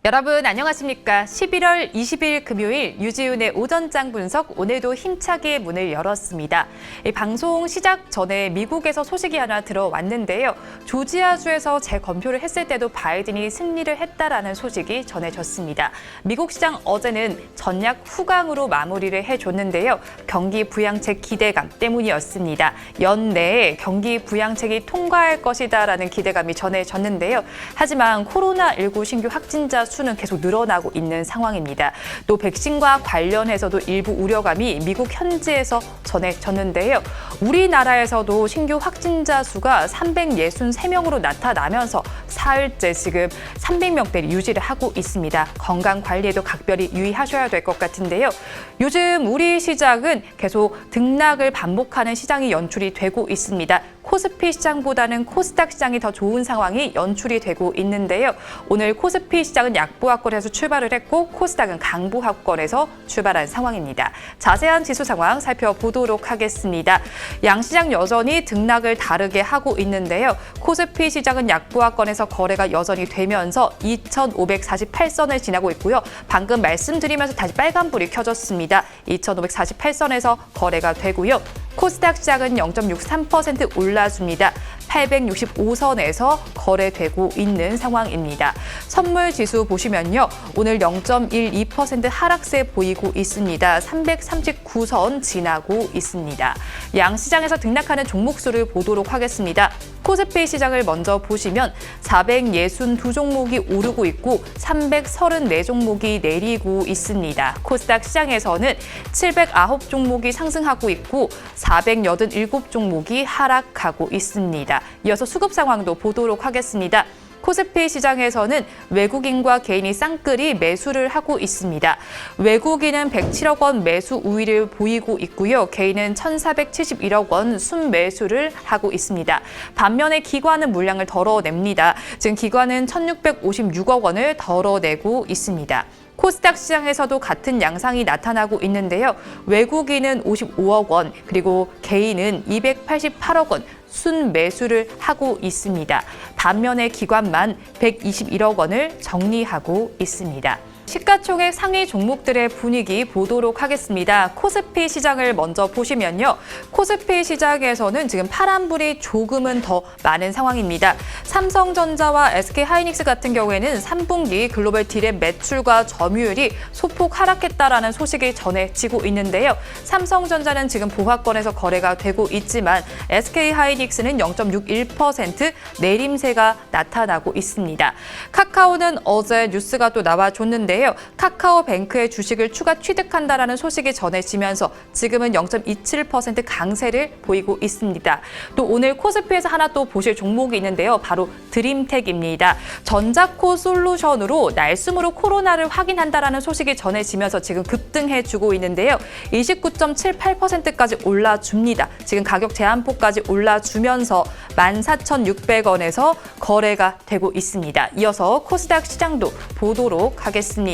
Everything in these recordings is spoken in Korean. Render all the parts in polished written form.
여러분 안녕하십니까? 11월 20일 금요일 유지훈의 오전장 분석 오늘도 힘차게 문을 열었습니다. 이 방송 시작 전에 미국에서 소식이 하나 들어왔는데요. 조지아주에서 재검표를 했을 때도 바이든이 승리를 했다라는 소식이 전해졌습니다. 미국 시장 어제는 전략 후강으로 마무리를 해줬는데요. 경기 부양책 기대감 때문이었습니다. 연내에 경기 부양책이 통과할 것이다라는 기대감이 전해졌는데요. 하지만 코로나19 신규 확진자 수는 계속 늘어나고 있는 상황입니다. 또 백신과 관련해서도 일부 우려감이 미국 현지에서 전해졌는데요. 우리나라에서도 신규 확진자 수가 363명으로 나타나면서 사흘째 지금 300명대를 유지를 하고 있습니다. 건강 관리에도 각별히 유의하셔야 될 것 같은데요. 요즘 우리 시장은 계속 등락을 반복하는 시장이 연출이 되고 있습니다. 코스피 시장보다는 코스닥 시장이 더 좋은 상황이 연출이 되고 있는데요. 오늘 코스피 시장은 약보합권에서 출발을 했고 코스닥은 강보합권에서 출발한 상황입니다. 자세한 지수 상황 살펴보도록 하겠습니다. 양시장 여전히 등락을 다르게 하고 있는데요. 코스피 시장은 약보합권에서 거래가 여전히 되면서 2,548선을 지나고 있고요. 방금 말씀드리면서 다시 빨간불이 켜졌습니다. 2,548선에서 거래가 되고요. 코스닥 시장은 0.63% 올라줍니다. 865선에서 거래되고 있는 상황입니다. 선물 지수 보시면요. 오늘 0.12% 하락세 보이고 있습니다. 339선 지나고 있습니다. 양시장에서 등락하는 종목 수를 보도록 하겠습니다. 코스피 시장을 먼저 보시면 462종목이 오르고 있고 334종목이 내리고 있습니다. 코스닥 시장에서는 709종목이 상승하고 있고 487종목이 하락하고 있습니다. 이어서 수급 상황도 보도록 하겠습니다. 코스피 시장에서는 외국인과 개인이 쌍끌이 매수를 하고 있습니다. 외국인은 107억 원 매수 우위를 보이고 있고요. 개인은 1,471억 원 순매수를 하고 있습니다. 반면에 기관은 물량을 덜어냅니다. 지금 기관은 1,656억 원을 덜어내고 있습니다. 코스닥 시장에서도 같은 양상이 나타나고 있는데요. 외국인은 55억 원, 그리고 개인은 288억 원 순매수를 하고 있습니다. 반면에 기관만 121억 원을 정리하고 있습니다. 시가총액 상위 종목들의 분위기 보도록 하겠습니다. 코스피 시장을 먼저 보시면요. 코스피 시장에서는 지금 파란불이 조금은 더 많은 상황입니다. 삼성전자와 SK하이닉스 같은 경우에는 3분기 글로벌 디램 매출과 점유율이 소폭 하락했다라는 소식이 전해지고 있는데요. 삼성전자는 지금 보합권에서 거래가 되고 있지만 SK하이닉스는 0.61% 내림세가 나타나고 있습니다. 카카오는 어제 뉴스가 또 나와줬는데요. 카카오뱅크의 주식을 추가 취득한다라는 소식이 전해지면서 지금은 0.27% 강세를 보이고 있습니다. 또 오늘 코스피에서 하나 또 보실 종목이 있는데요. 바로 드림텍입니다. 전자코 솔루션으로 날숨으로 코로나를 확인한다라는 소식이 전해지면서 지금 급등해주고 있는데요. 29.78%까지 올라줍니다. 지금 가격 제한폭까지 올라주면서 14,600원에서 거래가 되고 있습니다. 이어서 코스닥 시장도 보도록 하겠습니다.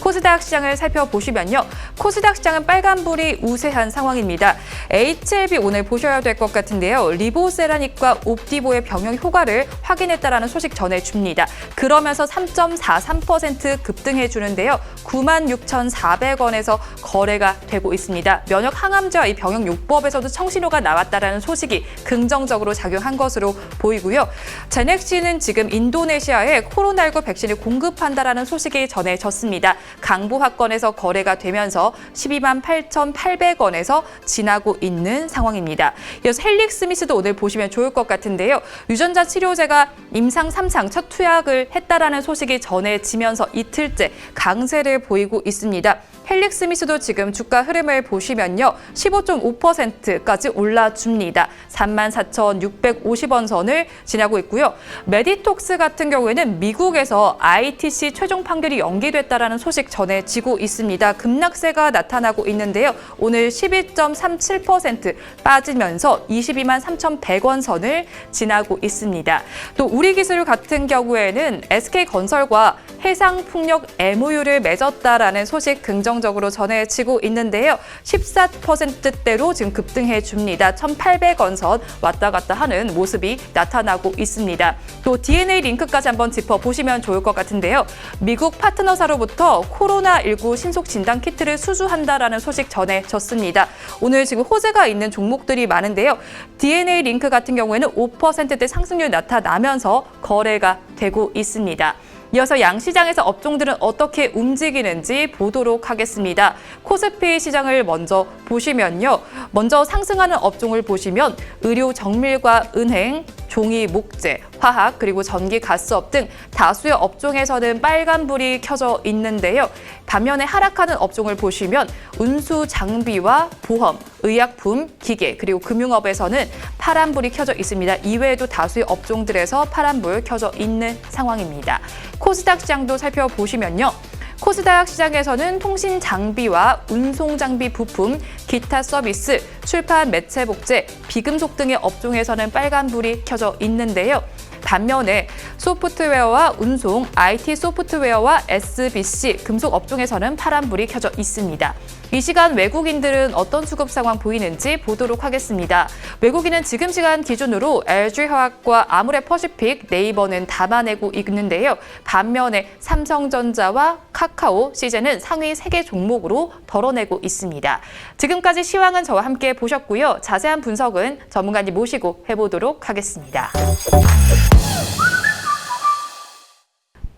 코스닥 시장을 살펴보시면요. 코스닥 시장은 빨간불이 우세한 상황입니다. HLB 오늘 보셔야 될 것 같은데요. 리보세라닉과 옵디보의 병용 효과를 확인했다라는 소식 전해줍니다. 그러면서 3.43% 급등해주는데요. 96,400원에서 거래가 되고 있습니다. 면역 항암제와 이 병용요법에서도 청신호가 나왔다라는 소식이 긍정적으로 작용한 것으로 보이고요. 제넥시는 지금 인도네시아에 코로나19 백신을 공급한다라는 소식이 전해졌습니다. 강보합권에서 거래가 되면서 128,800원에서 지나고 있는 상황입니다. 이어서 헬릭스미스도 오늘 보시면 좋을 것 같은데요. 유전자 치료제가 임상 3상 첫 투약을 했다라는 소식이 전해지면서 이틀째 강세를 보이고 있습니다. 헬릭 스미스도 지금 주가 흐름을 보시면요. 15.5%까지 올라줍니다. 34,650원 선을 지나고 있고요. 메디톡스 같은 경우에는 미국에서 ITC 최종 판결이 연기됐다라는 소식 전해지고 있습니다. 급락세가 나타나고 있는데요. 오늘 12.37% 빠지면서 22만 3,100원 선을 지나고 있습니다. 또 우리기술 같은 경우에는 SK건설과 해상풍력 MOU를 맺었다라는 소식 긍정적으로 전해지고 있는데요. 14%대로 지금 급등해 줍니다. 1,800원 선 왔다 갔다 하는 모습이 나타나고 있습니다. 또 DNA 링크까지 한번 짚어보시면 좋을 것 같은데요. 미국 파트너사로부터 코로나19 신속 진단 키트를 수주한다라는 소식 전해졌습니다. 오늘 지금 호재가 있는 종목들이 많은데요. DNA 링크 같은 경우에는 5%대 상승률 나타나면서 거래가 되고 있습니다. 이어서 양시장에서 업종들은 어떻게 움직이는지 보도록 하겠습니다. 코스피 시장을 먼저 보시면요. 먼저 상승하는 업종을 보시면 의료 정밀과 은행, 종이 목재, 화학, 그리고 전기 가스업 등 다수의 업종에서는 빨간불이 켜져 있는데요. 반면에 하락하는 업종을 보시면 운수 장비와 보험, 의약품, 기계, 그리고 금융업에서는 파란불이 켜져 있습니다. 이외에도 다수의 업종들에서 파란불 켜져 있는 상황입니다. 코스닥 시장도 살펴보시면요. 코스닥 시장에서는 통신 장비와 운송 장비 부품, 기타 서비스, 출판 매체 복제, 비금속 등의 업종에서는 빨간불이 켜져 있는데요. 반면에 소프트웨어와 운송, IT 소프트웨어와 SBC, 금속 업종에서는 파란불이 켜져 있습니다. 이 시간 외국인들은 어떤 수급 상황 보이는지 보도록 하겠습니다. 외국인은 지금 시간 기준으로 LG화학과 아모레퍼시픽, 네이버는 담아내고 있는데요. 반면에 삼성전자와 카카오, CJ는 상위 3개 종목으로 덜어내고 있습니다. 지금까지 시황은 저와 함께 보셨고요. 자세한 분석은 전문가님 모시고 해보도록 하겠습니다.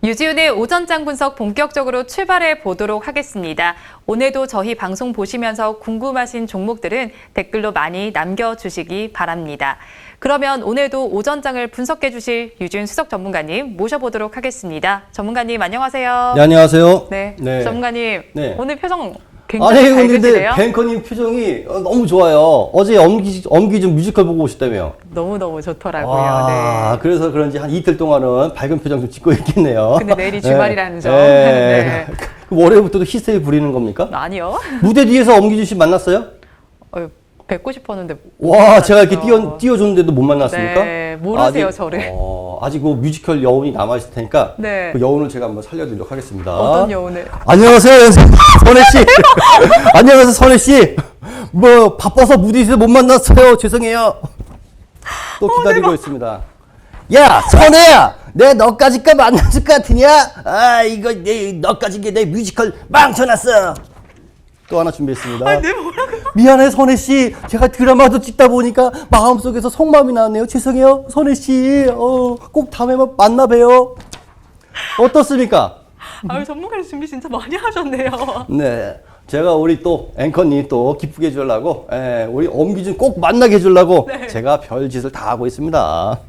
유지훈의 오전장 분석 본격적으로 출발해 보도록 하겠습니다. 오늘도 저희 방송 보시면서 궁금하신 종목들은 댓글로 많이 남겨주시기 바랍니다. 그러면 오늘도 오전장을 분석해 주실 유지훈 수석 전문가님 모셔보도록 하겠습니다. 전문가님 안녕하세요. 네, 안녕하세요. 네, 네. 전문가님 네. 오늘 표정 굉장히 아니, 근데 밝으시네요. 뱅커님 표정이 너무 좋아요. 어제 엄기준 뮤지컬 보고 오셨다며요. 너무너무 좋더라고요. 와, 네. 그래서 그런지 한 이틀 동안은 밝은 표정 좀 짓고 있겠네요. 근데 내일이 주말이라는 점. 네. 네. 그 월요일부터도 히스테리 부리는 겁니까? 아니요. 무대 뒤에서 엄기준 씨 만났어요? 뵙고 싶었는데. 와, 제가 이렇게 띄워줬는데도 못 만났습니까? 네, 모르세요, 저를. 아직 그 뮤지컬 여운이 남아있을 테니까 네. 그 여운을 제가 한번 살려드리도록 하겠습니다. 어떤 여운을? 안녕하세요, 선혜씨. 안녕하세요, 선혜씨. 뭐, 바빠서 무대에서 못 만났어요. 죄송해요. 또 기다리고 있습니다. 야, 선혜야! 내 너까지까 만났을 것 같으냐? 아, 이거, 너까지 내 뮤지컬 망쳐놨어. 또 하나 준비했습니다. 아니, 네, 뭐라고요? 미안해, 선혜씨. 제가 드라마도 찍다 보니까 마음속에서 속마음이 나왔네요. 죄송해요, 선혜씨. 꼭 다음에 만나봬요. 어떻습니까? 아유, 전문가님 준비 진짜 많이 하셨네요. 네. 제가 우리 또 앵커님 또 기쁘게 해주려고, 우리 엄기준 꼭 만나게 해주려고 네. 제가 별짓을 다 하고 있습니다.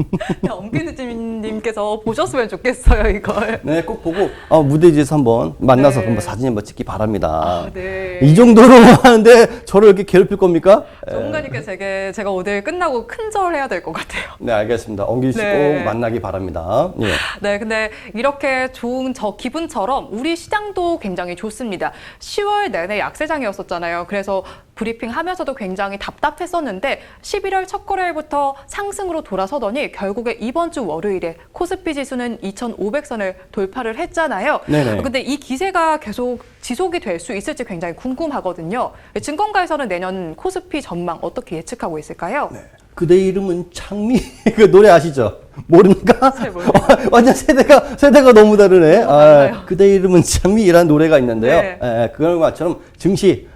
엄기준님께서 보셨으면 좋겠어요, 이걸. 네, 꼭 보고 무대 뒤에서 한번 만나서 네. 한번 사진 한번 찍기 바랍니다. 네. 이 정도로 하는데 저를 이렇게 괴롭힐 겁니까? 전문가님께 제가 오늘 끝나고 큰절 해야 될 것 같아요. 네, 알겠습니다. 엄기준 씨 네. 꼭 만나기 바랍니다. 예. 네, 근데 이렇게 좋은 저 기분처럼 우리 시장도 굉장히 좋습니다. 10월 내내 약세장이었었잖아요. 그래서 브리핑 하면서도 굉장히 답답했었는데 11월 첫 거래일부터 상승으로 돌아서더니 결국에 이번 주 월요일에 코스피 지수는 2,500선을 돌파를 했잖아요. 네네. 근데 이 기세가 계속 지속이 될 수 있을지 굉장히 궁금하거든요. 증권가에서는 내년 코스피 전망 어떻게 예측하고 있을까요? 네. 그대 이름은 창미. 그 노래 아시죠? 모릅니까? 잘 모르겠어요. 완전 세대가 너무 다르네. 맞아요. 그대 이름은 창미라는 노래가 있는데요. 네. 그런 것처럼 증시,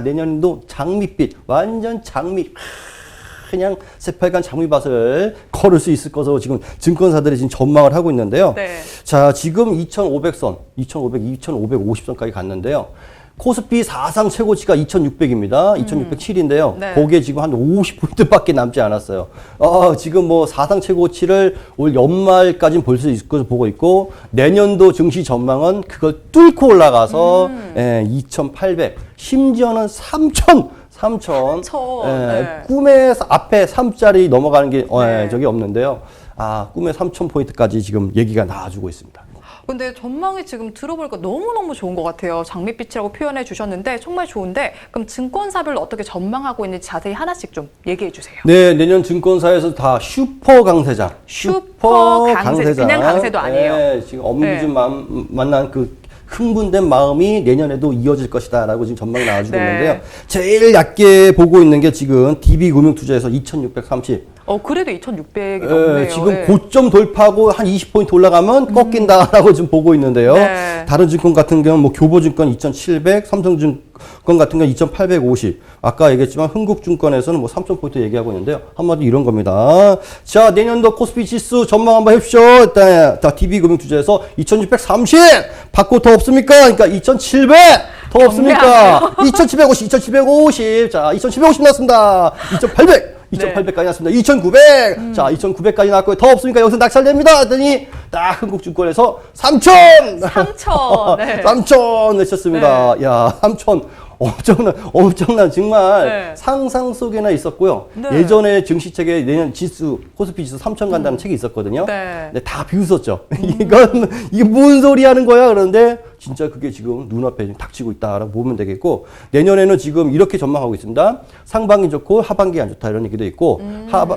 내년도 장밋빛, 완전 장미. 그냥 새빨간 장미밭을 걸을 수 있을 것으로 지금 증권사들이 지금 전망을 하고 있는데요. 네. 자, 지금 2,500선, 2,550선까지 갔는데요. 코스피 사상 최고치가 2,600입니다. 2,607인데요. 네. 거기에 지금 한 50포인트밖에 남지 않았어요. 지금 뭐 사상 최고치를 올 연말까지는 볼 수 있을 것으로 보고 있고, 내년도 증시 전망은 그걸 뚫고 올라가서 2,800, 심지어는 3,000. 네. 꿈의 앞에 3자리 넘어가는 게 네. 저기 없는데요. 꿈의 3,000포인트까지 지금 얘기가 나와주고 있습니다. 근데 전망이 지금 들어보니까 너무너무 좋은 것 같아요. 장밋빛이라고 표현해 주셨는데 정말 좋은데 그럼 증권사별로 어떻게 전망하고 있는지 자세히 하나씩 좀 얘기해 주세요. 네, 내년 증권사에서 다 슈퍼 강세장. 그냥 강세도 아니에요. 네, 지금 엄기준 만난 그 흥분된 마음이 내년에도 이어질 것이다라고 지금 전망이 나와주고 네. 있는데요. 제일 얕게 보고 있는 게 지금 DB금융투자에서 2,630. 그래도 2,600이 넘네요. 지금 고점 돌파하고 한 20포인트 올라가면 꺾인다라고 지금 보고 있는데요. 네. 다른 증권 같은 경우는 뭐 교보증권 2,700, 삼성증권 같은 경우 2,850. 아까 얘기했지만 흥국증권에서는 뭐 3,000포인트 얘기하고 있는데요. 한마디 이런 겁니다. 자, 내년도 코스피 지수 전망 한번 해보십시오. 일단 다 DB금융투자에서 2,630. 받고 더 없습니까? 그러니까 2,700. 더 없습니까? 2,750, 2,750. 자, 2,750 나왔습니다. 2,800. 2,800까지 났습니다. 2,900! 자, 2,900까지 나왔고요. 더 없으니까 여기서 낙찰됩니다! 했더니, 딱 흥국증권에서 3,000! 3,000! 네. 3,000 내셨습니다. 네. 야, 3,000. 엄청난, 정말 네. 상상 속에나 있었고요. 네. 예전에 증시책에 내년 지수, 코스피 지수 3,000 간다는 책이 있었거든요. 네. 근데 다 비웃었죠. 이게 뭔 소리 하는 거야? 그런데 진짜 그게 지금 눈앞에 닥치고 있다라고 보면 되겠고, 내년에는 지금 이렇게 전망하고 있습니다. 상반기 좋고 하반기 안 좋다 이런 얘기도 있고,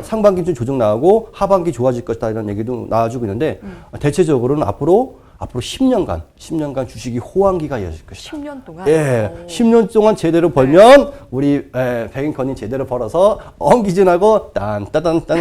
상반기 좀 조정 나오고 하반기 좋아질 것이다 이런 얘기도 나와주고 있는데, 대체적으로는 앞으로 10년간 주식이 호황기가 이어질 것이다. 10년 동안? 예, 10년 동안 제대로 벌면 우리 백인커님 제대로 벌어서 엄기준하고 딴따단딴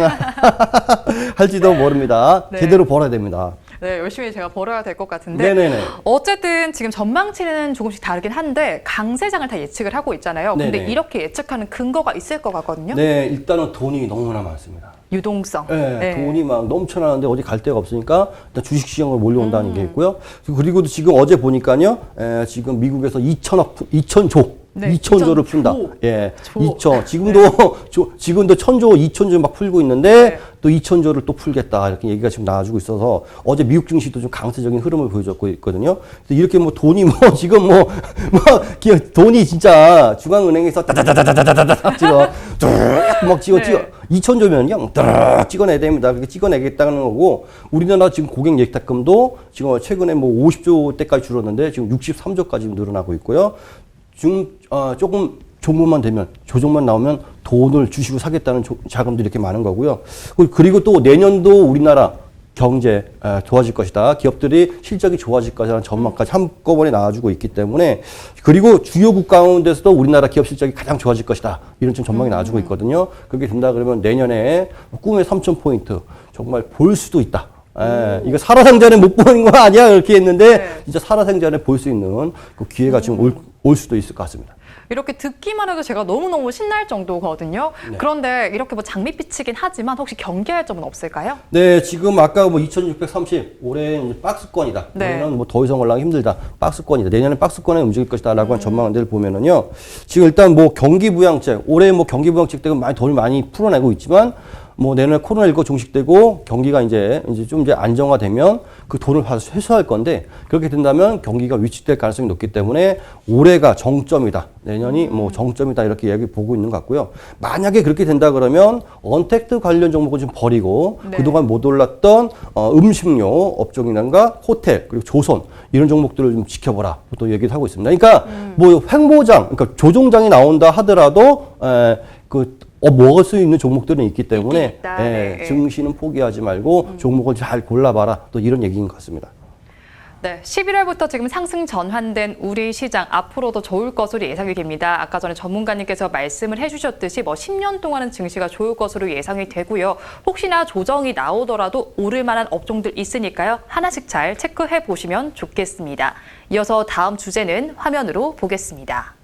할지도 모릅니다. 네. 제대로 벌어야 됩니다. 네, 열심히 제가 벌어야 될 것 같은데. 네네네. 어쨌든 지금 전망치는 조금씩 다르긴 한데 강세장을 다 예측을 하고 있잖아요. 근데 네네. 이렇게 예측하는 근거가 있을 것 같거든요. 네, 일단은 돈이 너무나 많습니다. 유동성. 네, 네. 돈이 막 넘쳐나는데 어디 갈 데가 없으니까 일단 주식시장으로 몰려온다는 게 있고요. 그리고 지금 어제 보니까요, 지금 미국에서 2,000조. 네, 2,000조를 2,000조. 푼다. 예. 조. 2천. 지금도 1,000조, 2,000조 막 풀고 있는데 네. 또 2,000조를 또 풀겠다. 이렇게 얘기가 지금 나와주고 있어서 어제 미국 증시도 좀 강세적인 흐름을 보여줬고 있거든요. 그래서 이렇게 뭐 돈이 뭐 지금 돈이 진짜 중앙은행에서 따다다다다다다다 막 찍어. 네. 2,000조면요. 따라 찍어내야 됩니다. 그렇게 찍어내겠다는 거고, 우리나라 지금 고객 예탁금도 지금 최근에 뭐 50조 대까지 줄었는데 지금 63조까지 늘어나고 있고요. 조금 종목만 되면, 조정만 나오면 돈을 주시고 사겠다는 자금들이 이렇게 많은 거고요. 그리고 또 내년도 우리나라 경제 좋아질 것이다. 기업들이 실적이 좋아질 것이라는 전망까지 한꺼번에 나와주고 있기 때문에, 그리고 주요국 가운데서도 우리나라 기업 실적이 가장 좋아질 것이다. 이런 좀 전망이 나와주고 있거든요. 그렇게 된다 그러면 내년에 꿈의 3,000포인트 정말 볼 수도 있다. 이거 살아생전에 못 보는 거 아니야? 그렇게 했는데, 네. 진짜 살아생전에 볼 수 있는 그 기회가 지금 올 수도 있을 것 같습니다. 이렇게 듣기만 해도 제가 너무너무 신날 정도거든요. 네. 그런데 이렇게 뭐 장밋빛이긴 하지만 혹시 경계할 점은 없을까요? 네, 지금 아까 뭐 2,630, 올해는 이제 박스권이다. 네. 올해는 뭐 더 이상 올라가기 힘들다. 박스권이다. 내년에 박스권에 움직일 것이다라고 한 전망들 보면은요. 지금 일단 뭐 경기부양책, 올해 뭐 경기부양책 때문에 돈을 많이 풀어내고 있지만, 뭐 내년에 코로나19 종식되고 경기가 이제 좀 안정화되면 그 돈을 회수할 건데, 그렇게 된다면 경기가 위축될 가능성이 높기 때문에 올해가 정점이다. 내년이 뭐 정점이다. 이렇게 이야기 보고 있는 것 같고요. 만약에 그렇게 된다 그러면 언택트 관련 종목을 좀 버리고, 네. 그동안 못 올랐던 음식료 업종이란가 호텔 그리고 조선 이런 종목들을 좀 지켜보라. 또 얘기를 하고 있습니다. 그러니까 뭐 횡보장, 그러니까 조종장이 나온다 하더라도 먹을 수 있는 종목들은 있기 때문에 네. 증시는 포기하지 말고 종목을 잘 골라봐라. 또 이런 얘기인 것 같습니다. 네, 11월부터 지금 상승 전환된 우리 시장 앞으로도 좋을 것으로 예상이 됩니다. 아까 전에 전문가님께서 말씀을 해주셨듯이 뭐 10년 동안은 증시가 좋을 것으로 예상이 되고요. 혹시나 조정이 나오더라도 오를 만한 업종들 있으니까요. 하나씩 잘 체크해 보시면 좋겠습니다. 이어서 다음 주제는 화면으로 보겠습니다.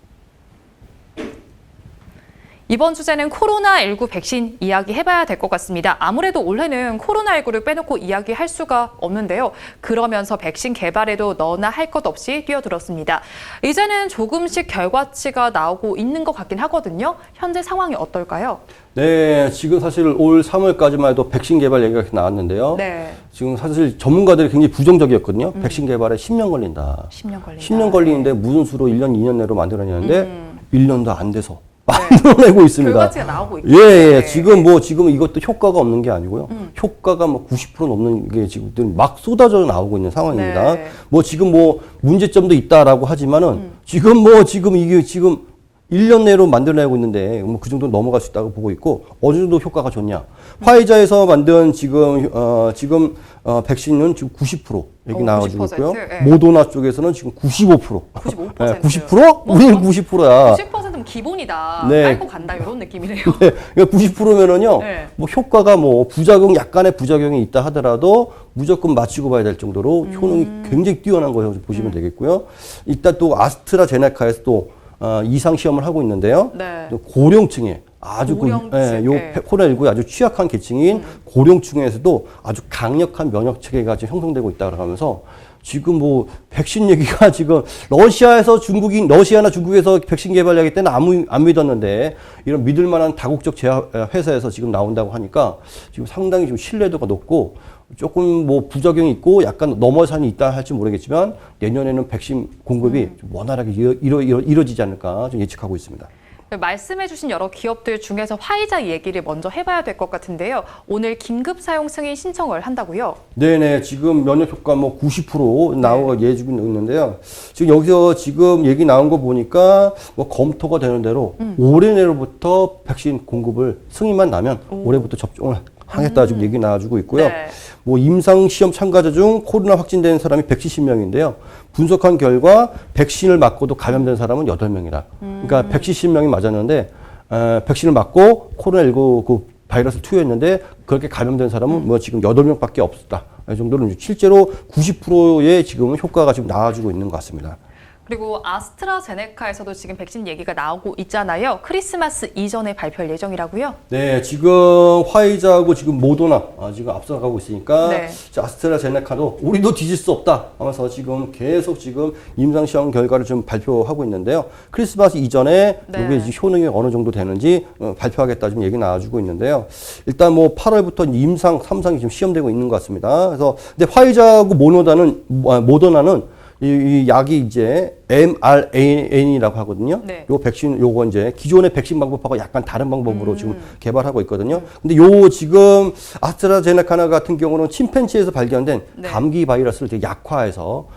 이번 주제는 코로나19 백신 이야기해봐야 될 것 같습니다. 아무래도 올해는 코로나19를 빼놓고 이야기할 수가 없는데요. 그러면서 백신 개발에도 너나 할 것 없이 뛰어들었습니다. 이제는 조금씩 결과치가 나오고 있는 것 같긴 하거든요. 현재 상황이 어떨까요? 네, 지금 사실 올 3월까지만 해도 백신 개발 얘기가 나왔는데요. 네. 지금 사실 전문가들이 굉장히 부정적이었거든요. 백신 개발에 10년 걸린다. 10년 걸린다. 10년 걸리는데 무슨 수로 1년, 2년 내로 만들어내는데 1년도 안 돼서 네. 만들어내고 있습니다. 결과치가 나오고 있고. 예, 예. 네. 지금 이것도 효과가 없는 게 아니고요. 효과가 뭐 90% 넘는 게 지금 막 쏟아져 나오고 있는 상황입니다. 네. 뭐 지금 뭐 문제점도 있다라고 하지만은 지금 이게 지금 1년 내로 만들어내고 있는데 뭐 그 정도 넘어갈 수 있다고 보고 있고 어느 정도 효과가 좋냐? 화이자에서 만든 지금 백신은 지금 90% 여기 나와주고 있고요. 네. 모더나 쪽에서는 지금 95%. 95%? 네, 90%? 우리는 90%야. 90%면 기본이다. 네. 깔고 간다 이런 느낌이네요. 네, 그러니까 90%면은요, 네. 뭐 효과가 뭐 약간의 부작용이 있다 하더라도 무조건 맞추고 봐야 될 정도로 효능이 굉장히 뛰어난 거라고 보시면 되겠고요. 일단 또 아스트라제네카에서 또 이상 시험을 하고 있는데요. 네. 또 고령층에 아주 고령층, 요 네. 코로나19에 아주 취약한 계층인 고령층에서도 아주 강력한 면역 체계가 지금 형성되고 있다고 하면서 지금 뭐 백신 얘기가 지금 러시아나 중국에서 백신 개발 얘기 때는 안 믿었는데 이런 믿을 만한 다국적 회사에서 지금 나온다고 하니까 지금 상당히 좀 신뢰도가 높고 조금 뭐 부작용이 있고 약간 넘어산이 있다 할지 모르겠지만 내년에는 백신 공급이 좀 원활하게 이루어지지 않을까 좀 예측하고 있습니다. 말씀해주신 여러 기업들 중에서 화이자 얘기를 먼저 해봐야 될 것 같은데요. 오늘 긴급 사용 승인 신청을 한다고요? 네네, 지금 면역 효과 뭐 90% 나오고 예측이 있는데요. 지금 여기서 지금 얘기 나온 거 보니까 뭐 검토가 되는 대로 올해 내로부터 백신 공급을 승인만 나면 올해부터 접종을 하겠다 지금 얘기 나와주고 있고요. 네. 뭐 임상시험 참가자 중 코로나 확진된 사람이 170명인데요. 분석한 결과 백신을 맞고도 감염된 사람은 8명이라. 그러니까 170명이 맞았는데 백신을 맞고 코로나19 그 바이러스를 투여했는데 그렇게 감염된 사람은 뭐 지금 8명밖에 없었다. 이 정도로 실제로 90%의 지금은 효과가 지금 나와주고 있는 것 같습니다. 그리고 아스트라제네카에서도 지금 백신 얘기가 나오고 있잖아요. 크리스마스 이전에 발표할 예정이라고요? 네, 지금 화이자하고 지금 모더나 지금 앞서가고 있으니까 네. 아스트라제네카도 우리도 뒤질 수 없다 하면서 지금 계속 지금 임상시험 결과를 좀 발표하고 있는데요. 크리스마스 이전에 네. 이게 지금 효능이 어느 정도 되는지 발표하겠다 지금 얘기 나와주고 있는데요. 일단 뭐 8월부터 임상 3상이 지금 시험되고 있는 것 같습니다. 그래서 근데 화이자하고 모더나는 이 약이 이제 mRNA라고 하거든요. 네. 요 백신, 요거 이제 기존의 백신 방법하고 약간 다른 방법으로 지금 개발하고 있거든요. 근데 요 지금 아스트라제네카 같은 경우는 침팬지에서 발견된 네. 감기 바이러스를 되게 약화해서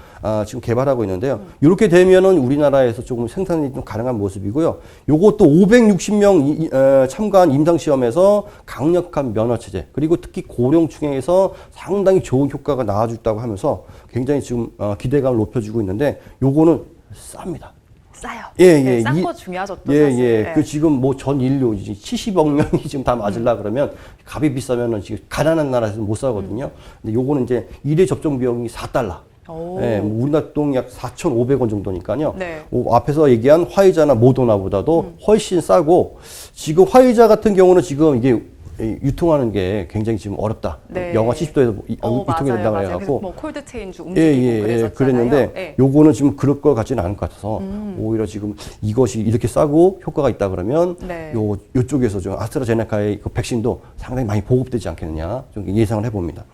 지금 개발하고 있는데요. 이렇게 되면은 우리나라에서 조금 생산이 좀 가능한 모습이고요. 요것도 560명 참가한 임상시험에서 강력한 면역체제, 그리고 특히 고령층에서 상당히 좋은 효과가 나와줬다고 하면서 굉장히 지금 기대감을 높여주고 있는데 요거는 쌉니다. 싸요. 예, 네, 예. 싼 거 중요하죠, 또 예, 사실. 예. 네. 그 지금 뭐 전 인류 70억 명이 지금 다 맞으려 그러면 값이 비싸면은 지금 가난한 나라에서 못 사거든요. 근데 요거는 이제 1회 접종 비용이 $4. 오. 예, 뭐 우리나라 돈 약 4,500원 정도니까요. 네. 앞에서 얘기한 화이자나 모더나보다도 훨씬 싸고 지금 화이자 같은 경우는 지금 이게 유통하는 게 굉장히 지금 어렵다. 네. 영하 70도에서 유통이 된다고 맞아요. 해갖고 뭐 콜드체인주 예, 움직이고 예, 예. 그랬었잖아요. 그랬는데 예. 요거는 지금 그럴 것 같지는 않을 것 같아서 오히려 지금 이것이 이렇게 싸고 효과가 있다 그러면 네. 요쪽에서 좀 아스트라제네카의 그 백신도 상당히 많이 보급되지 않겠느냐 좀 예상을 해봅니다.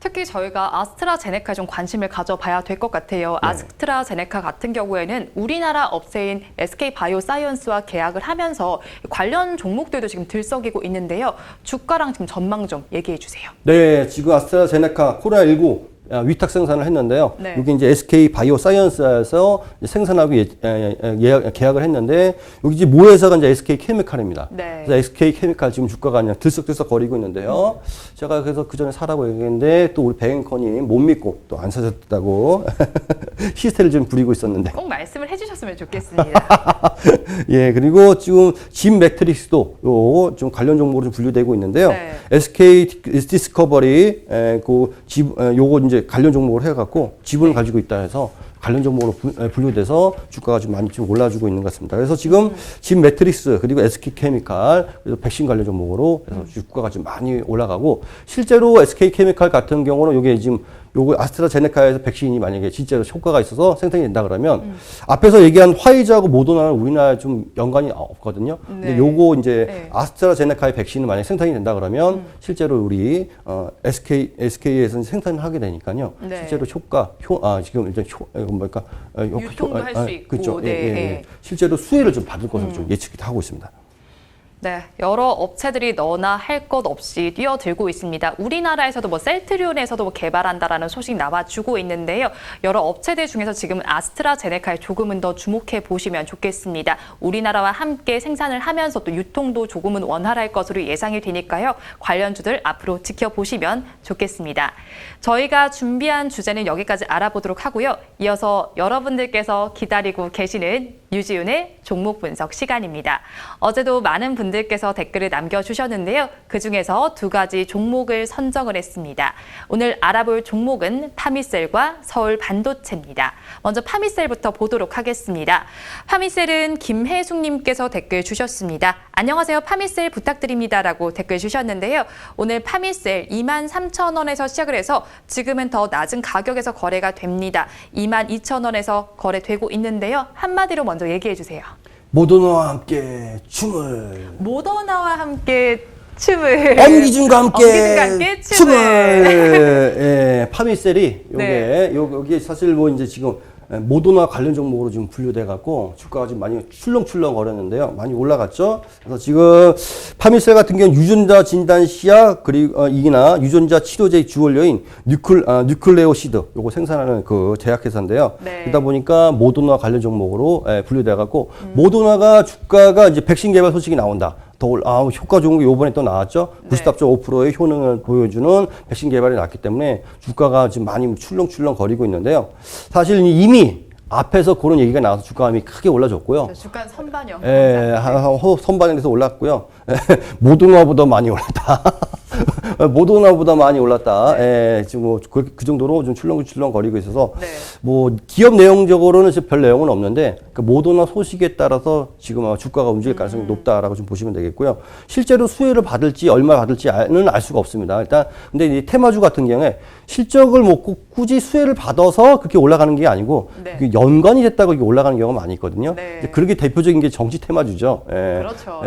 특히 저희가 아스트라제네카에 좀 관심을 가져봐야 될 것 같아요. 아스트라제네카 같은 경우에는 우리나라 업체인 SK바이오사이언스와 계약을 하면서 관련 종목들도 지금 들썩이고 있는데요. 주가랑 지금 전망 좀 얘기해 주세요. 네, 지금 아스트라제네카 코로나19 위탁 생산을 했는데요. 네. 여기 이제 SK 바이오사이언스에서 생산하고 계약을 했는데 여기 이제 모회사가 이제 SK 케미칼입니다. 네. 그래서 SK 케미칼 지금 주가가 그냥 들썩들썩 거리고 있는데요. 제가 그래서 그 전에 사라고 얘기했는데 또 우리 배앵커님 못 믿고 또 안 사셨다고 시스테를 좀 부리고 있었는데. 꼭 말씀을 해주셨으면 좋겠습니다. 예, 그리고 지금 진 매트릭스도 좀 관련 종목으로 좀 분류되고 있는데요. 네. SK 디스커버리 요거 이제 관련 종목을 해갖고 지분을 가지고 있다 해서 관련 종목으로 분류돼서 주가가 좀 많이 좀 올라주고 있는 것 같습니다. 그래서 지금 진 매트릭스 그리고 SK케미칼 그리고 백신 관련 종목으로 그래서 주가가 좀 많이 올라가고 실제로 SK케미칼 같은 경우는 이게 지금 요거 아스트라제네카에서 백신이 만약에 진짜로 효과가 있어서 생산이 된다 그러면 앞에서 얘기한 화이자하고 모더나는 우리나라에 좀 연관이 없거든요. 근데 요거 이제 아스트라제네카의 백신이 만약에 생산이 된다 그러면 실제로 우리 SK에서는 생산을 하게 되니까요. 실제로 지금 이제 뭐랄까 유통도 할 수 있고 그렇죠. 실제로 수혜를 좀 받을 것으로 좀 예측이 하고 있습니다. 네, 여러 업체들이 너나 할 것 없이 뛰어들고 있습니다. 우리나라에서도 셀트리온에서도 개발한다라는 소식 나와주고 있는데요. 여러 업체들 중에서 지금 아스트라제네카에 조금은 더 주목해 보시면 좋겠습니다. 우리나라와 함께 생산을 하면서 또 유통도 조금은 원활할 것으로 예상이 되니까요. 관련주들 앞으로 지켜보시면 좋겠습니다. 저희가 준비한 주제는 여기까지 알아보도록 하고요. 이어서 여러분들께서 기다리고 계시는 유지윤의 종목 분석 시간입니다. 어제도 많은 분들께서 댓글을 남겨주셨는데요. 그중에서 두 가지 종목을 선정을 했습니다. 오늘 알아볼 종목은 파미셀과 서울반도체입니다. 먼저 파미셀부터 보도록 하겠습니다. 파미셀은 김혜숙님께서 댓글 주셨습니다. 안녕하세요. 파미셀 부탁드립니다라고 댓글 주셨는데요. 오늘 파미셀 23,000원에서 시작을 해서 지금은 더 낮은 가격에서 거래가 됩니다. 22,000원에서 거래되고 있는데요. 한마디로 먼저 얘기해 주세요. 모더나와 함께 춤을. 모더나와 함께 춤을. 엄기준과 함께 춤을. 춤을. 예, 파미셀이 여기 사실 뭐 이제 지금 모더나 관련 종목으로 지금 분류돼 갖고 주가가 지금 많이 출렁출렁 거렸는데요. 많이 올라갔죠. 그래서 지금 파미셀 같은 경우는 유전자 진단 시약 그리고 이기나 유전자 치료제 주원료인 뉴클레오시드 요거 생산하는 그 제약회사인데요. 그러다 보니까 모더나 관련 종목으로 분류돼 갖고 모더나가 주가가 이제 백신 개발 소식이 나온다. 효과 좋은 게 요번에 또 나왔죠. 94.5%의 효능을 보여주는 백신 개발이 나왔기 때문에 주가가 지금 많이 출렁출렁 거리고 있는데요. 사실 이미 앞에서 그런 얘기가 나와서 주가가 크게 올라졌고요. 주가 선반영. 선반영돼서 올랐고요. 모더나보다 많이 올랐다. 모더나보다 많이 올랐다. 지금 뭐 그 정도로 좀 출렁출렁 거리고 있어서 뭐 기업 내용적으로는 별 내용은 없는데 그 모더나 소식에 따라서 지금 주가가 움직일 가능성이 높다라고 좀 보시면 되겠고요. 실제로 수혜를 받을지 얼마 받을지는 알 수가 없습니다. 일단 근데 이 테마주 같은 경우에 실적을 먹고 굳이 수혜를 받아서 그렇게 올라가는 게 아니고 연관이 됐다고 이게 올라가는 경우가 많이 있거든요. 그렇게 대표적인 게 정치 테마주죠. 그렇죠.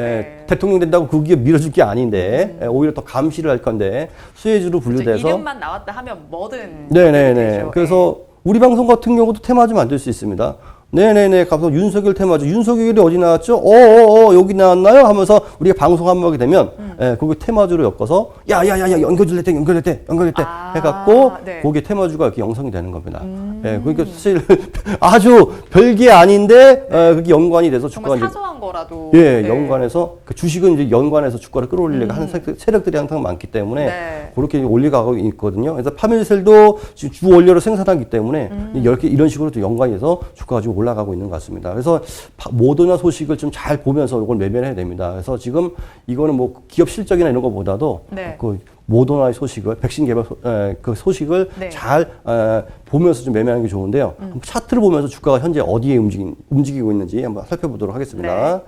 대통령 된다고 그 기업 밀어줄 게 아닌데 오히려 더 감시를 할 건데 수혜주로 분류돼서 이름만 나왔다 하면 뭐든 네네네. 그래서 우리 방송 같은 경우도 테마주 만들 수 있습니다. 네네네. 가서 윤석열 테마주. 윤석열이 어디 나왔죠? 여기 나왔나요? 하면서 우리가 방송 한 번이 되면, 거기 테마주로 엮어서, 연결될 때 해갖고, 거기에 테마주가 이렇게 형성이 되는 겁니다. 그러니까 사실 아주 별게 아닌데, 그게 연관이 돼서 주가가 정말 사소한 거라도. 연관해서, 그 주식은 이제 연관해서 주가를 끌어올리려고 하는 세력들이 항상 많기 때문에, 그렇게 올려가고 있거든요. 그래서 파밀셀도 지금 주 원료를 생산하기 때문에, 이렇게 이런 식으로 또 연관이 돼서 주가가 지금 올라가고 있는 것 같습니다. 그래서 모더나 소식을 좀 잘 보면서 이걸 매매를 해야 됩니다. 그래서 지금 이거는 뭐 기업 실적이나 이런 것보다도 그 모더나의 소식을 백신 개발 그 소식을 잘 보면서 좀 매매하는 게 좋은데요. 차트를 보면서 주가가 현재 어디에 움직이고 있는지 한번 살펴보도록 하겠습니다.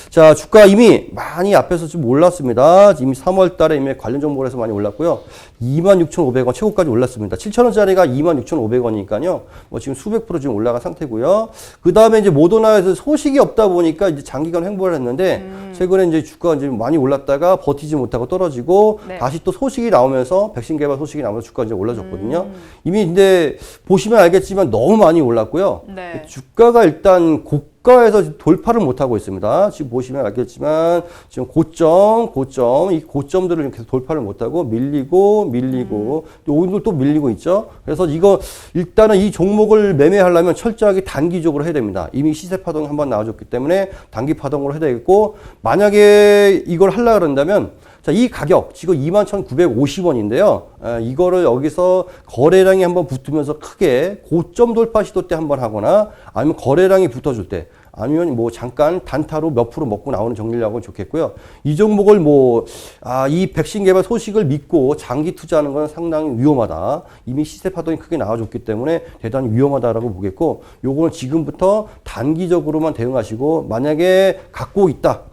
자, 주가 이미 많이 앞에서 좀 올랐습니다. 이미 3월 달에 이미 관련 종목에서 많이 올랐고요. 26,500원 최고까지 올랐습니다. 7,000원짜리가 26,500원이니까요. 뭐 지금 수백 프로 지금 올라간 상태고요. 그 다음에 이제 모더나에서 소식이 없다 보니까 이제 장기간 횡보를 했는데 최근에 이제 주가가 이제 많이 올랐다가 버티지 못하고 떨어지고 다시 또 소식이 나오면서 백신 개발 소식이 나오면서 주가가 이제 올라졌거든요. 이미 근데 보시면 알겠지만 너무 많이 올랐고요. 주가가 일단 고가에서 돌파를 못하고 있습니다. 지금 보시면 알겠지만 지금 이 고점들을 계속 돌파를 못하고 밀리고 오늘 또 밀리고 있죠. 그래서 이거 일단은 이 종목을 매매하려면 철저하게 단기적으로 해야 됩니다. 이미 시세 파동이 한번 나와줬기 때문에 단기 파동으로 해야 되겠고 만약에 이걸 하려고 그런다면 자, 이 가격, 지금 21,950원인데요. 이거를 여기서 거래량이 한번 붙으면서 크게 고점 돌파 시도 때 한번 하거나 아니면 거래량이 붙어줄 때 아니면 뭐 잠깐 단타로 몇 프로 먹고 나오는 정리라고 좋겠고요. 이 종목을 이 백신 개발 소식을 믿고 장기 투자하는 건 상당히 위험하다. 이미 시세 파동이 크게 나와줬기 때문에 대단히 위험하다라고 보겠고, 요거는 지금부터 단기적으로만 대응하시고, 만약에 갖고 있다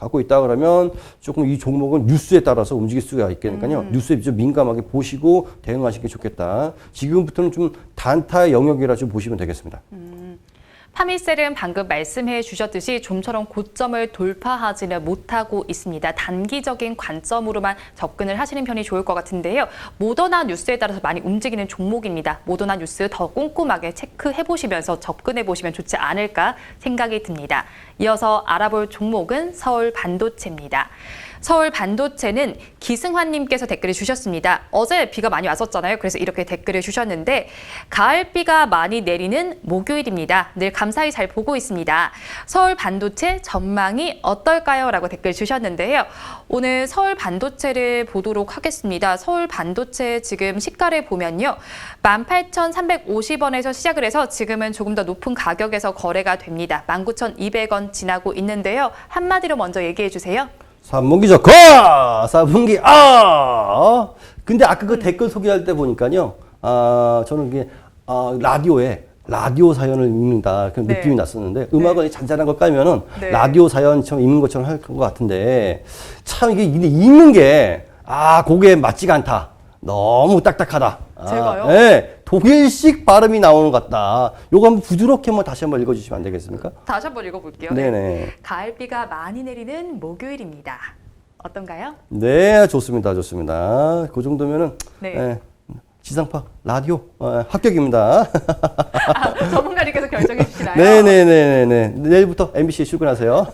그러면 조금 이 종목은 뉴스에 따라서 움직일 수가 있겠으니까요. 뉴스에 좀 민감하게 보시고 대응하시는 게 좋겠다. 지금부터는 좀 단타의 영역이라 좀 보시면 되겠습니다. 파미셀은 방금 말씀해 주셨듯이 좀처럼 고점을 돌파하지는 못하고 있습니다. 단기적인 관점으로만 접근을 하시는 편이 좋을 것 같은데요. 모더나 뉴스에 따라서 많이 움직이는 종목입니다. 모더나 뉴스 더 꼼꼼하게 체크해 보시면서 접근해 보시면 좋지 않을까 생각이 듭니다. 이어서 알아볼 종목은 서울 반도체입니다. 서울 반도체는 기승환님께서 댓글을 주셨습니다. 어제 비가 많이 왔었잖아요. 그래서 이렇게 댓글을 주셨는데, 가을비가 많이 내리는 목요일입니다. 늘 감사히 잘 보고 있습니다. 서울 반도체 전망이 어떨까요? 라고 댓글 주셨는데요. 오늘 서울 반도체를 보도록 하겠습니다. 서울 반도체 지금 시가를 보면요. 18,350원에서 시작을 해서 지금은 조금 더 높은 가격에서 거래가 됩니다. 19,200원 지나고 있는데요. 한마디로 먼저 얘기해 주세요. 3분기 좋고 4분기 근데 아까 그 댓글 소개할 때 보니까요, 저는 이게 라디오 사연을 읽는다 그런 느낌이 났었는데, 음악을 잔잔한 거 깔면은 라디오 사연처럼 읽는 것처럼 할 것 같은데, 참 이게 읽는 게 그게 맞지가 않다. 너무 딱딱하다. 제가요? 네, 독일식 발음이 나오는 것 같다. 요거 한번 부드럽게 다시 한번 읽어주시면 안 되겠습니까? 다시 한번 읽어볼게요. 네네. 가을비가 많이 내리는 목요일입니다. 어떤가요? 네, 좋습니다. 그 정도면은 네. 지상파 라디오 합격입니다. 전문가님께서 결정해 주시나요? 네네네네. 내일부터 MBC에 출근하세요.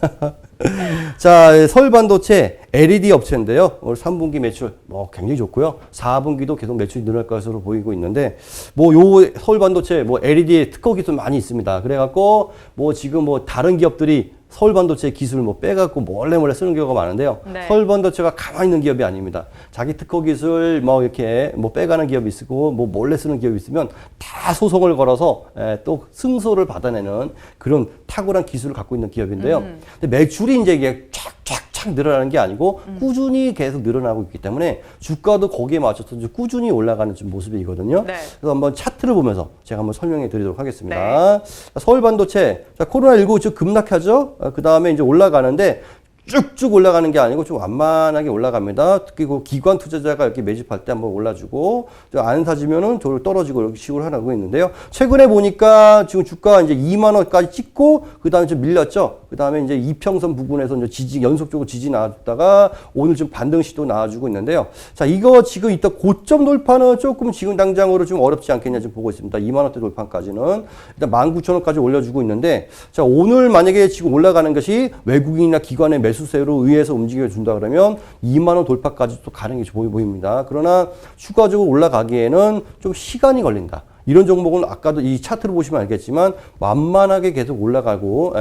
자, 서울반도체 LED 업체인데요. 오늘 3분기 매출 굉장히 좋고요. 4분기도 계속 매출이 늘어날 것으로 보이고 있는데, 요 서울반도체 LED에 특허 기술 많이 있습니다. 그래갖고 지금 다른 기업들이 서울반도체 기술을 빼갖고 몰래 쓰는 경우가 많은데요. 네. 서울반도체가 가만히 있는 기업이 아닙니다. 자기 특허 기술 이렇게 빼가는 기업이 있고 몰래 쓰는 기업이 있으면 다 소송을 걸어서 또 승소를 받아내는 그런 탁월한 기술을 갖고 있는 기업인데요. 근데 매출이 이제 이게 쫙쫙쫙 늘어나는 게 아니고 꾸준히 계속 늘어나고 있기 때문에 주가도 거기에 맞춰서 꾸준히 올라가는 좀 모습이거든요. 네. 그래서 한번 차트를 보면서 제가 한번 설명해 드리도록 하겠습니다. 서울반도체, 코로나19 즉 급락하죠. 그 다음에 이제 올라가는데, 쭉쭉 올라가는 게 아니고 좀 완만하게 올라갑니다. 특히 그 기관 투자자가 이렇게 매집할 때 한번 올라주고, 안 사지면은 떨어지고 이렇게 식으로 하고 있는데요. 최근에 보니까 지금 주가 이제 2만 원까지 찍고, 그 다음에 좀 밀렸죠. 그 다음에 이제 이평선 부근에서 이제 연속적으로 지지 나왔다가 오늘 좀 반등 시도 나와주고 있는데요. 자, 이거 지금 이따 고점 돌파는 조금 지금 당장으로 좀 어렵지 않겠냐 지금 보고 있습니다. 2만 원대 돌파까지는 일단 19,000원까지 올려주고 있는데, 자, 오늘 만약에 지금 올라가는 것이 외국인이나 기관의 매수세로 의해서 움직여준다 그러면 2만 원 돌파까지 또 가는 게 보입니다. 그러나 추가적으로 올라가기에는 좀 시간이 걸린다. 이런 종목은 아까도 이 차트를 보시면 알겠지만 만만하게 계속 올라가고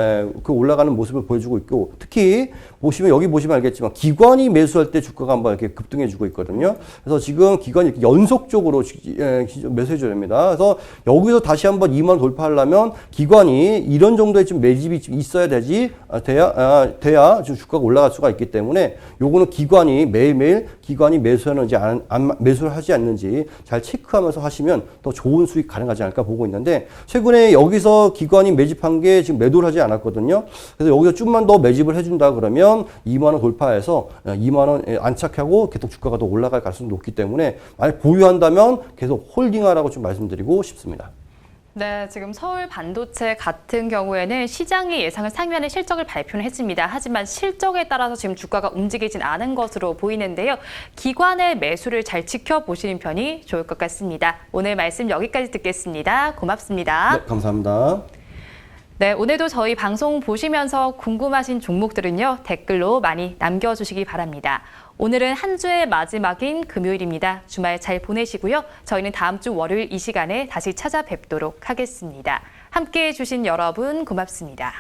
그 올라가는 모습을 보여주고 있고, 특히 여기 보시면 알겠지만 기관이 매수할 때 주가가 한번 이렇게 급등해 주고 있거든요. 그래서 지금 기관이 이렇게 연속적으로 매수해 줘야 됩니다. 그래서 여기서 다시 한번 2만 원 돌파하려면 기관이 이런 정도의 좀 매집이 있어야 돼야 지금 주가가 올라갈 수가 있기 때문에, 요거는 기관이 매일매일 매수하는지 매수를 하지 않는지 잘 체크하면서 하시면 더 좋은 수익 가능하지 않을까 보고 있는데, 최근에 여기서 기관이 매집한 게 지금 매도를 하지 않았거든요. 그래서 여기서 좀만 더 매집을 해준다 그러면 2만 원 돌파해서 2만 원 안착하고 계속 주가가 더 올라갈 가능성이 높기 때문에, 만약 보유한다면 계속 홀딩하라고 좀 말씀드리고 싶습니다. 네, 지금 서울 반도체 같은 경우에는 시장이 예상을 상회하는 실적을 발표를 했습니다. 하지만 실적에 따라서 지금 주가가 움직이진 않은 것으로 보이는데요. 기관의 매수를 잘 지켜보시는 편이 좋을 것 같습니다. 오늘 말씀 여기까지 듣겠습니다. 고맙습니다. 네, 감사합니다. 네, 오늘도 저희 방송 보시면서 궁금하신 종목들은요, 댓글로 많이 남겨주시기 바랍니다. 오늘은 한 주의 마지막인 금요일입니다. 주말 잘 보내시고요. 저희는 다음 주 월요일 이 시간에 다시 찾아뵙도록 하겠습니다. 함께해 주신 여러분 고맙습니다.